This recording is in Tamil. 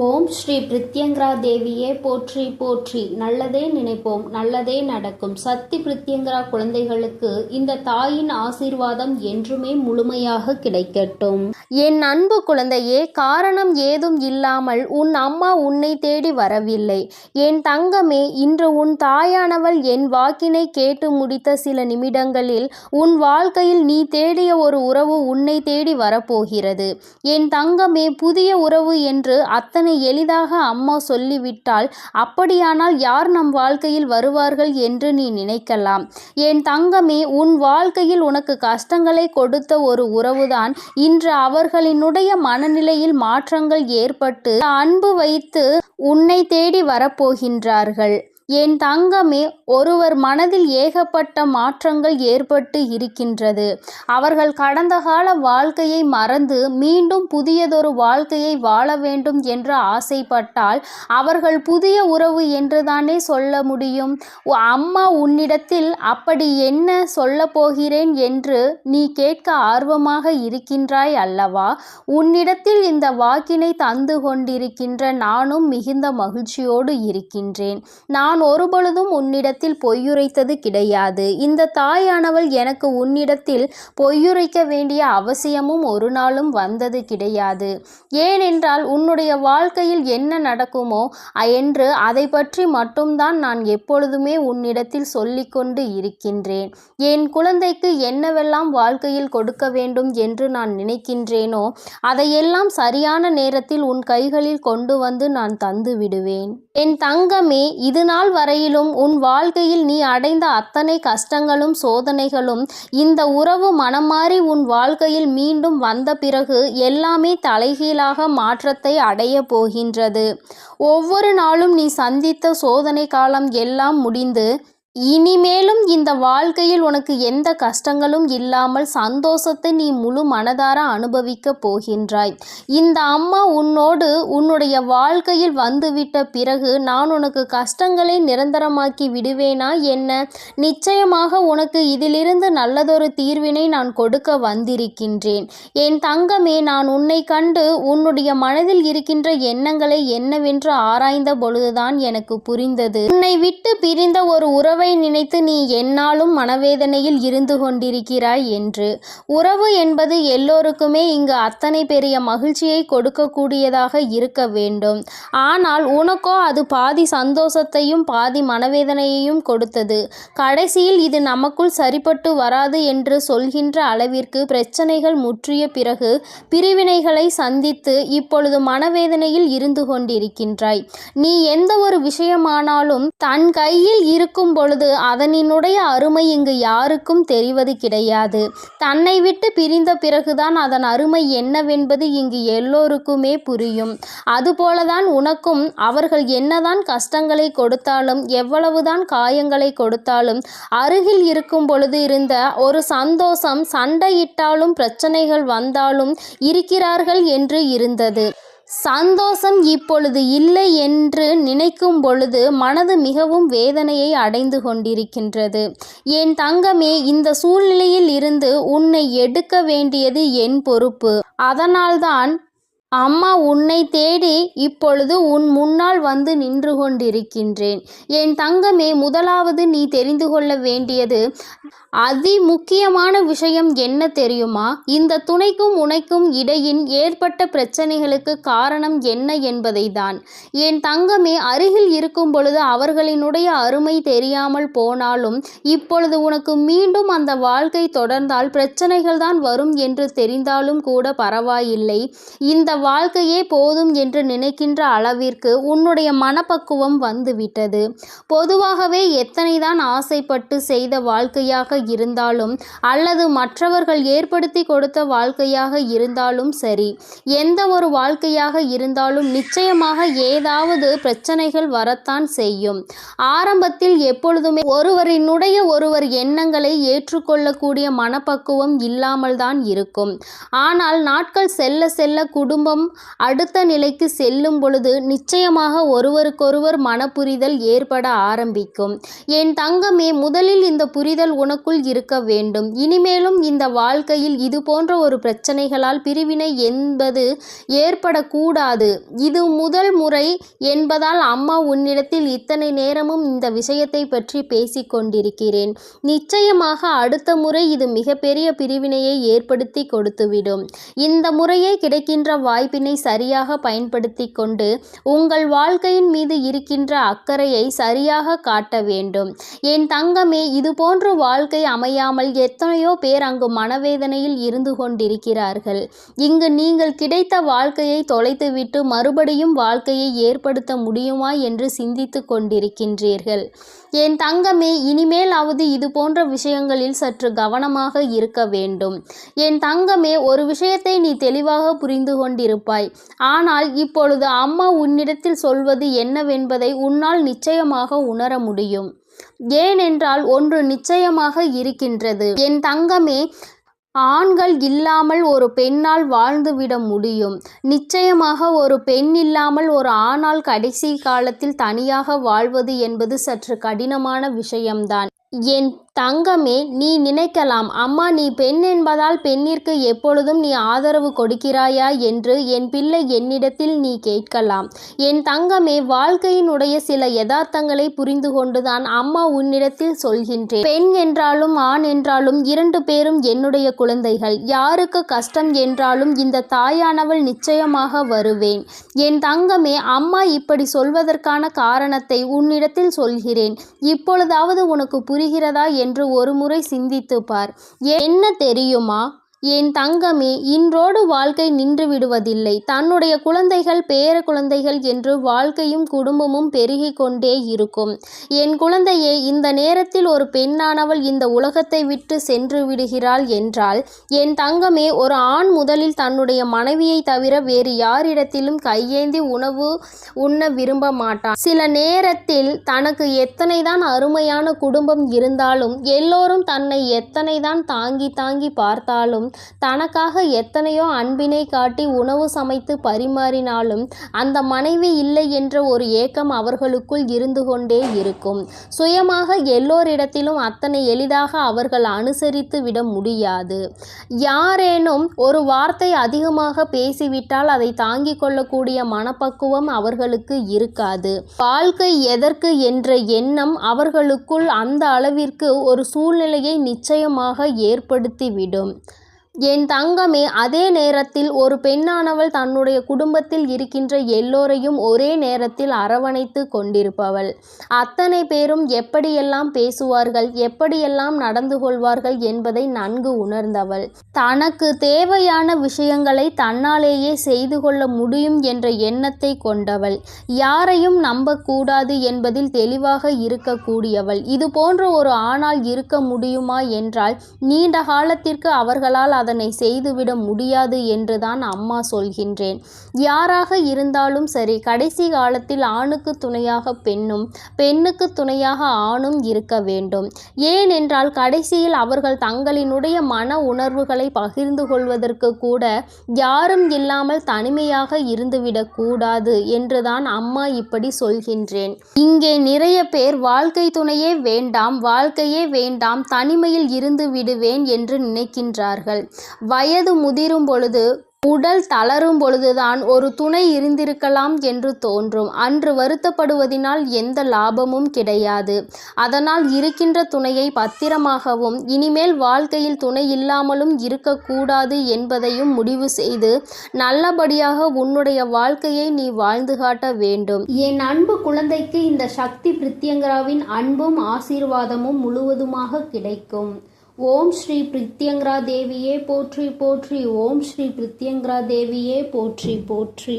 ஓம் ஸ்ரீ பிரித்யங்கரா தேவியே போற்றி போற்றி. நல்லதே நினைப்போம், நல்லதே நடக்கும். சக்தி பிரித்யங்கரா குழந்தைகளுக்கு இந்த தாயின் ஆசீர்வாதம் என்றுமே முழுமையாக கிடைக்கட்டும். என் அன்பு குழந்தையே, காரணம் ஏதும் இல்லாமல் உன் அம்மா உன்னை தேடி வரவில்லை. என் தங்கமே, இன்று உன் தாயானவள் என் வாக்கினை கேட்டு முடித்த சில நிமிடங்களில் உன் வாழ்க்கையில் நீ தேடிய ஒரு உறவு உன்னை தேடி வரப்போகிறது. என் தங்கமே, புதிய உறவு என்று அத்தனை எளிதாக அம்மா சொல்லிவிட்டால் அப்படியானால் யார் நம் வாழ்க்கையில் வருவார்கள் என்று நீ நினைக்கலாம். என் தங்கமே, உன் வாழ்க்கையில் உனக்கு கஷ்டங்களை கொடுத்த ஒரு உறவுதான் இன்று அவர்களினுடைய மனநிலையில் மாற்றங்கள் ஏற்பட்டு அன்பு வைத்து உன்னை தேடி வரப்போகின்றார்கள். என் தங்கமே, ஒருவர் மனதில் ஏகப்பட்ட மாற்றங்கள் ஏற்பட்டு இருக்கின்றது. அவர்கள் கடந்த கால வாழ்க்கையை மறந்து மீண்டும் புதியதொரு வாழ்க்கையை வாழ வேண்டும் என்று ஆசைப்பட்டால் அவர்கள் புதிய உறவு என்றுதானே சொல்ல முடியும். அம்மா உன்னிடத்தில் அப்படி என்ன சொல்ல போகிறேன் என்று நீ கேட்க ஆர்வமாக இருக்கின்றாய் அல்லவா? உன்னிடத்தில் இந்த வாக்கினை தந்து கொண்டிருக்கின்ற நானும் மிகுந்த மகிழ்ச்சியோடு இருக்கின்றேன். நான் ஒருபொழுதும் உன்னிடத்தில் பொய்யுரைத்தது கிடையாது. இந்த தாயானவள் எனக்கு உன்னிடத்தில் பொய்யுரைக்க வேண்டிய அவசியமும் ஒரு நாளும் வந்தது கிடையாது. ஏனென்றால் உன்னுடைய வாழ்க்கையில் என்ன நடக்குமோ என்று அதை பற்றி மட்டும்தான் நான் எப்பொழுதுமே உன்னிடத்தில் சொல்லிக்கொண்டு இருக்கின்றேன். என் குழந்தைக்கு என்னவெல்லாம் வாழ்க்கையில் கொடுக்க வேண்டும் என்று நான் நினைக்கின்றேனோ அதையெல்லாம் சரியான நேரத்தில் உன் கைகளில் கொண்டு வந்து நான் தந்து விடுவேன். என் தங்கமே, இது நாள் வரையிலும் உன் வாழ்க்கையில் நீ அடைந்த அத்தனை கஷ்டங்களும் சோதனைகளும் இந்த உறவு மனம் மாறி உன் வாழ்க்கையில் மீண்டும் வந்த பிறகு எல்லாமே தலைகீழாக மாற்றத்தை அடைய போகின்றது. ஒவ்வொரு நாளும் நீ சந்தித்த சோதனை காலம் எல்லாம் முடிந்து இனிமேலும் இந்த வாழ்க்கையில் உனக்கு எந்த கஷ்டங்களும் இல்லாமல் சந்தோஷத்தை நீ முழு மனதார அனுபவிக்க போகின்றாய். இந்த அம்மா உன்னோடு உன்னுடைய வாழ்க்கையில் வந்துவிட்ட பிறகு நான் உனக்கு கஷ்டங்களை நிரந்தரமாக்கி விடுவேனா என்ன? நிச்சயமாக உனக்கு இதிலிருந்து நல்லதொரு தீர்வினை நான் கொடுக்க வந்திருக்கின்றேன். என் தங்கமே, நான் உன்னை கண்டு உன்னுடைய மனதில் இருக்கின்ற எண்ணங்களை என்னவென்று ஆராய்ந்த பொழுதுதான் எனக்கு புரிந்தது. உன்னை விட்டு பிரிந்த ஒரு உறவை நினைத்து நீ என்னாலும் மனவேதனையில் இருந்து கொண்டிருக்கிறாய் என்று. உறவு என்பது எல்லோருக்குமே இங்கு அத்தனை பெரிய மகிழ்ச்சியை கொடுக்கக்கூடியதாக இருக்க வேண்டும். ஆனால் உனக்கோ அது பாதி சந்தோஷத்தையும் பாதி மனவேதனையையும் கொடுத்தது. கடைசியில் இது நமக்குள் சரிப்பட்டு வராது என்று சொல்கின்ற அளவிற்கு பிரச்சனைகள் முற்றிய பிறகு பிரிவினைகளை சந்தித்து இப்பொழுது மனவேதனையில் இருந்து கொண்டிருக்கின்றாய். நீ எந்த ஒரு விஷயமானாலும் தன் கையில் இருக்கும் பொழுது அதனினுடைய அருமை இங்கு யாருக்கும் தெரிவது கிடையாது. தன்னை விட்டு பிரிந்த பிறகுதான் அதன் அருமை என்னவென்பது இங்கு எல்லோருக்குமே புரியும். அதுபோலதான் உனக்கும் அவர்கள் என்னதான் கஷ்டங்களை கொடுத்தாலும் எவ்வளவுதான் காயங்களை கொடுத்தாலும் அருகில் இருக்கும் பொழுது இருந்த ஒரு சந்தோஷம் சண்டையிட்டாலும் பிரச்சனைகள் வந்தாலும் இருக்கிறார்கள் என்று இருந்தது. சந்தோஷம் இப்பொழுது இல்லை என்று நினைக்கும் பொழுது மனது மிகவும் வேதனையை அடைந்து கொண்டிருக்கின்றது. என் தங்கமே, இந்த சூழ்நிலையில் இருந்து உன்னை எடுக்க வேண்டியது என் பொறுப்பு. அதனால்தான் அம்மா உன்னை தேடி இப்பொழுது உன் முன்னால் வந்து நின்று கொண்டிருக்கின்றேன். என் தங்கமே, முதலாவது நீ தெரிந்து கொள்ள வேண்டியது அதி முக்கியமான விஷயம் என்ன தெரியுமா? இந்த துணைக்கும் உனக்கும் இடையில் ஏற்பட்ட பிரச்சனைகளுக்கு காரணம் என்ன என்பதை தான். என் தங்கமே, அருகில் இருக்கும் பொழுது அவர்களினுடைய அருமை தெரியாமல் போனாலும் இப்பொழுது உனக்கு மீண்டும் அந்த வாழ்க்கை தொடர்ந்தால் பிரச்சனைகள் தான் வரும் என்று தெரிந்தாலும் கூட பரவாயில்லை. இந்த வாழ்க்கையே போதும் என்று நினைக்கின்ற அளவிற்கு உன்னுடைய மனப்பக்குவம் வந்துவிட்டது. பொதுவாகவே எத்தனைதான் ஆசைப்பட்டு செய்த வாழ்க்கையாக இருந்தாலும் அல்லது மற்றவர்கள் ஏற்படுத்தி கொடுத்த வாழ்க்கையாக இருந்தாலும் சரி, எந்த ஒரு வாழ்க்கையாக இருந்தாலும் நிச்சயமாக ஏதாவது பிரச்சனைகள் வரத்தான் செய்யும். ஆரம்பத்தில் எப்பொழுதுமே ஒருவரினுடைய ஒருவர் எண்ணங்களை ஏற்றுக்கொள்ளக்கூடிய மனப்பக்குவம் இல்லாமல் தான் இருக்கும். ஆனால் நாட்கள் செல்ல செல்ல குடும்ப குடும்பம் அடுத்த நிலைக்கு செல்லும் பொழுது நிச்சயமாக ஒருவருக்கொருவர் மனப்புரிதல் ஏற்பட ஆரம்பிக்கும். என் தங்கமே, முதலில் இந்த புரிதல் உனக்குள் இருக்க வேண்டும். இனிமேலும் இந்த வாழ்க்கையில் இது போன்ற ஒரு பிரச்சனைகளால் பிரிவினை என்பது ஏற்படக்கூடாது. இது முதல் முறை என்பதால் அம்மா உன்னிடத்தில் இத்தனை நேரமும் இந்த விஷயத்தை பற்றி பேசிக் கொண்டிருக்கிறேன். நிச்சயமாக அடுத்த முறை இது மிகப்பெரிய பிரிவினையை ஏற்படுத்தி கொடுத்துவிடும். இந்த முறையே கிடைக்கின்ற வாய்ப்பினை சரியாக பயன்படுத்தி கொண்டு உங்கள் வாழ்க்கையின் மீது இருக்கின்ற அக்கறையை சரியாக காட்ட வேண்டும். என் தங்கமே, இது போன்ற வாழ்க்கை அமையாமல் எத்தனையோ பேர் அங்கு மனவேதனையில் இருந்து கொண்டிருக்கிறார்கள். இங்கு நீங்கள் கிடைத்த வாழ்க்கையை தொலைத்துவிட்டு மறுபடியும் வாழ்க்கையை ஏற்படுத்த முடியுமா என்று சிந்தித்து கொண்டிருக்கின்றீர்கள். என் தங்கமே, இனிமேலாவது இது போன்ற விஷயங்களில் சற்று கவனமாக இருக்க வேண்டும். என் தங்கமே, ஒரு விஷயத்தை நீ தெளிவாக புரிந்து கொண்டிருப்பாய். ஆனால் இப்பொழுது அம்மா உன்னிடத்தில் சொல்வது என்னவென்பதை உன்னால் நிச்சயமாக உணர முடியும். ஏனென்றால் ஒன்று நிச்சயமாக இருக்கின்றது. என் தங்கமே, ஆண்கள் இல்லாமல் ஒரு பெண்ணால் வாழ்ந்துவிட முடியும். நிச்சயமாக ஒரு பெண் இல்லாமல் ஒரு ஆணால் கடைசி காலத்தில் தனியாக வாழ்வது என்பது சற்று கடினமான விஷயம்தான். என் தங்கமே, நீ நினைக்கலாம், அம்மா நீ பெண் என்பதால் பெண்ணிற்கு எப்பொழுதும் நீ ஆதரவு கொடுக்கிறாயா என்று என் பிள்ளை என்னிடத்தில் நீ கேட்கலாம். என் தங்கமே, வாழ்க்கையினுடைய சில யதார்த்தங்களை புரிந்து கொண்டுதான் அம்மா உன்னிடத்தில் சொல்கின்றேன். பெண் என்றாலும் ஆண் என்றாலும் 2 பேரும் என்னுடைய குழந்தைகள். யாருக்கு கஷ்டம் என்றாலும் இந்த தாயானவள் நிச்சயமாக வருவேன். என் தங்கமே, அம்மா இப்படி சொல்வதற்கான காரணத்தை உன்னிடத்தில் சொல்கிறேன். இப்பொழுதாவது உனக்கு புரிகிறதா என்று ஒரு முறை சிந்தித்து பார். என்ன தெரியுமா என் தங்கமே, இன்றோடு வாழ்க்கை நின்று விடுவதில்லை. தன்னுடைய குழந்தைகள் பேர குழந்தைகள் என்று வாழ்க்கையும் குடும்பமும் பெருகி கொண்டே இருக்கும். என் குழந்தையே, இந்த நேரத்தில் ஒரு பெண்ணானவள் இந்த உலகத்தை விட்டு சென்று விடுகிறாள் என்றால் என் தங்கமே, ஒரு ஆண் முதலில் தன்னுடைய மனைவியை தவிர வேறு யாரிடத்திலும் கையேந்தி உணவு உண்ண விரும்ப மாட்டான். சில நேரத்தில் தனக்கு எத்தனைதான் அருமையான குடும்பம் இருந்தாலும், எல்லோரும் தன்னை எத்தனைதான் தாங்கி தாங்கி பார்த்தாலும், தனக்காக எத்தனையோ அன்பினை காட்டி உணவு சமைத்து பரிமாறினாலும் அந்த மனைவி இல்லை என்ற ஒரு ஏக்கம் அவர்களுக்குள் இருந்து கொண்டே இருக்கும். சுயமாக எல்லோரிடத்திலும் அத்தனை எளிதாக அவர்கள் அனுசரித்து விட முடியாது. யாரேனும் ஒரு வார்த்தை அதிகமாக பேசிவிட்டால் அதை தாங்கிக் கொள்ளக்கூடிய மனப்பக்குவம் அவர்களுக்கு இருக்காது. வாழ்க்கை எதற்கு என்ற எண்ணம் அவர்களுக்குள் அந்த அளவிற்கு ஒரு சூழ்நிலையை நிச்சயமாக ஏற்படுத்திவிடும். என் தங்கமே, அதே நேரத்தில் ஒரு பெண்ணானவள் தன்னுடைய குடும்பத்தில் இருக்கின்ற எல்லோரையும் ஒரே நேரத்தில் அரவணைத்து கொண்டிருப்பவள். அத்தனை பேரும் எப்படியெல்லாம் பேசுவார்கள், எப்படியெல்லாம் நடந்து கொள்வார்கள் என்பதை நன்கு உணர்ந்தவள். தனக்கு தேவையான விஷயங்களை தன்னாலேயே செய்து கொள்ள முடியும் என்ற எண்ணத்தை கொண்டவள். யாரையும் நம்பக்கூடாது என்பதில் தெளிவாக இருக்கக்கூடியவள். இது போன்ற ஒரு ஆணால் இருக்க முடியுமா என்றால் நீண்ட காலத்திற்கு அவர்களால் அதனை செய்துவிட முடியாது என்றுதான் அம்மா சொல்கின்றேன். யாராக இருந்தாலும் சரி, கடைசி காலத்தில் ஆணுக்கு துணையாக பெண்ணும் பெண்ணுக்கு துணையாக ஆணும் இருக்க வேண்டும். ஏனென்றால் கடைசியில் அவர்கள் தங்களினுடைய மன உணர்வுகளை பகிர்ந்து கொள்வதற்கு கூட யாரும் இல்லாமல் தனிமையாக இருந்துவிடக் கூடாது என்றுதான் அம்மா இப்படி சொல்கின்றேன். இங்கே நிறைய பேர் வாழ்க்கை துணையே வேண்டாம், வாழ்க்கையே வேண்டாம், தனிமையில் இருந்து விடுவேன் என்று நினைக்கின்றார்கள். வயது முதிரும் பொழுது, உடல் தளரும் பொழுதுதான் ஒரு துணை இருந்திருக்கலாம் என்று தோன்றும். அன்று வருத்தப்படுவதினால் எந்த லாபமும் கிடையாது. அதனால் இருக்கின்ற துணையை பத்திரமாகவும் இனிமேல் வாழ்க்கையில் துணை இல்லாமலும் இருக்கக்கூடாது என்பதையும் முடிவு செய்து நல்லபடியாக உன்னுடைய வாழ்க்கையை நீ வாழ்ந்து காட்ட வேண்டும். என் அன்பு குழந்தைக்கு இந்த சக்தி பிரித்யங்கராவின் அன்பும் ஆசீர்வாதமும் முழுவதுமாக கிடைக்கும். ஓம் ஸ்ரீ பிரித்யங்கரா தேவியே போற்றி போற்றி. ஓம் ஸ்ரீ பிரித்யங்கரா தேவியே போற்றி போற்றி.